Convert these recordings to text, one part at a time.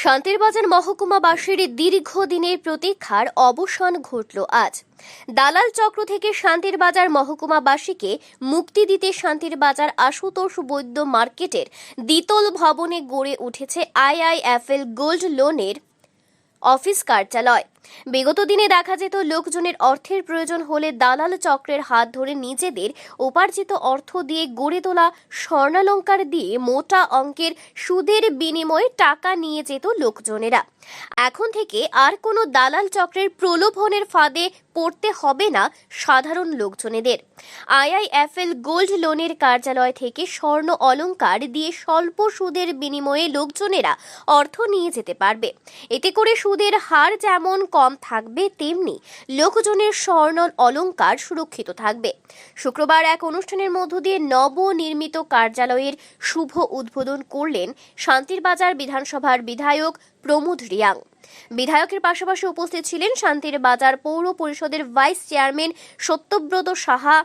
শান্তিরবাজার মহকুমাবাসীর দীর্ঘদিনের প্রতীক্ষার অবসান ঘটল আজ। দালাল চক্র থেকে শান্তিরবাজার মহকুমাবাসীকে মুক্তি দিতে শান্তিরবাজার আশুতোষ বৈদ্য মার্কেটের দ্বিতল ভবনে গড়ে উঠেছে আইআইএফএল গোল্ড লোনের অফিস কার্যালয়। বিগত দিনে দেখা যেত লোকজনের অর্থের প্রয়োজন হলে দালাল চক্রের হাত ধরে নিজেদের উপার্জিত অর্থ দিয়ে গড়ে তোলা স্বর্ণালংকার দিয়ে মোটা অঙ্কের সুদের বিনিময়ে টাকা নিয়ে যেত লোকজনেরা। এখন থেকে আর কোনো দালাল চক্রের প্রলোভনের ফাঁদে পড়তে হবে না সাধারণ লোকজনেদের। আইআইএফএল গোল্ড লোনের কার্যালয় থেকে স্বর্ণ অলংকার দিয়ে স্বল্প সুদের বিনিময়ে লোকজনেরা অর্থ নিয়ে যেতে পারবে। এতে করে সুদের হার যেমন কম থাকবে, তেমনি লোকজনের স্বর্ণ অলংকার সুরক্ষিত থাকবে। শুক্রবার এক অনুষ্ঠানের মধ্য দিয়ে নবনির্মিত কার্যালয়ের শুভ উদ্বোধন করলেন শান্তিরবাজার বিধানসভার বিধায়ক প্রমোদ রিয়াং। বিধায়কের পাশাপাশি উপস্থিত ছিলেন শান্তিরবাজার পৌর পরিষদের ভাইস চেয়ারম্যান সত্যব্রত সাহা,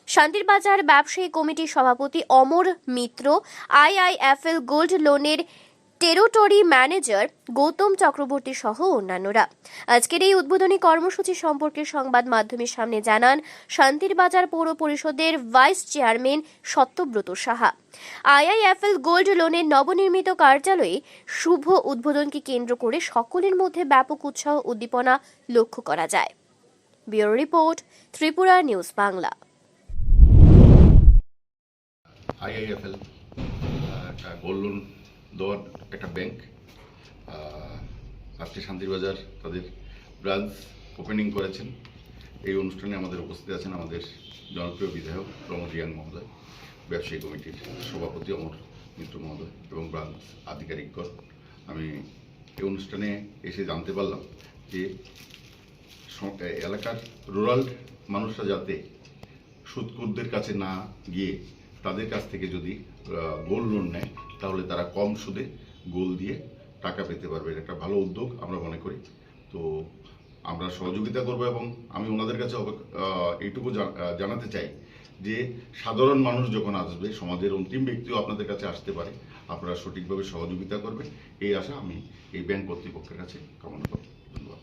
শান্তিরবাজার ব্যবসায়ী কমিটির সভাপতি অমর মিত্র, আইআইএফএল গোল্ড লোনের টেরিটরি ম্যানেজার গৌতম চক্রবর্তী সহ অন্যান্যরা। আজকের এই উদ্বোধনী কর্মসূচি সম্পর্কে সংবাদ মাধ্যমের সামনে জানান শান্তিরবাজার পৌর পরিষদের vice chairman Satyabrata Saha. IIFL gold লোনের নবনির্মিত কার্যালয়ে শুভ উদ্বোধনকে কেন্দ্র করে সকলের মধ্যে ব্যাপক উৎসাহ উদ্দীপনা লক্ষ্য করা যায়। Bureau report, Tripura news Bangla. IIFL একটা গোল্ড লোন দেওয়ার একটা ব্যাংক আজকে শান্তিরবাজার তাদের ব্রাঞ্চ ওপেনিং করেছেন। এই অনুষ্ঠানে আমাদের উপস্থিত আছেন আমাদের জনপ্রিয় বিধায়ক প্রমোদ রিয়াং মহোদয়, ব্যবসায়ী কমিটির সভাপতি অমর মিত্র মহোদয় এবং ব্রাঞ্চ আধিকারিকগণ। আমি এই অনুষ্ঠানে এসে জানতে পারলাম যে এলাকার রুরাল মানুষরা যাতে সুদখোরদের কাছে না গিয়ে তাদের কাছ থেকে যদি গোল্ড লোন নেয় তাহলে তারা কম সুদে গোল্ড দিয়ে টাকা পেতে পারবে। এটা একটা ভালো উদ্যোগ আমরা মনে করি। তো আমরা সহযোগিতা করব এবং আমি ওনাদের কাছে এইটুকু জানাতে চাই যে সাধারণ মানুষ যখন আসবে, সমাজের অন্তিম ব্যক্তিও আপনাদের কাছে আসতে পারে, আপনারা সঠিকভাবে সহযোগিতা করবেন এই আশা আমি এই ব্যাংক কর্তৃপক্ষের কাছে কামনা করি। ধন্যবাদ।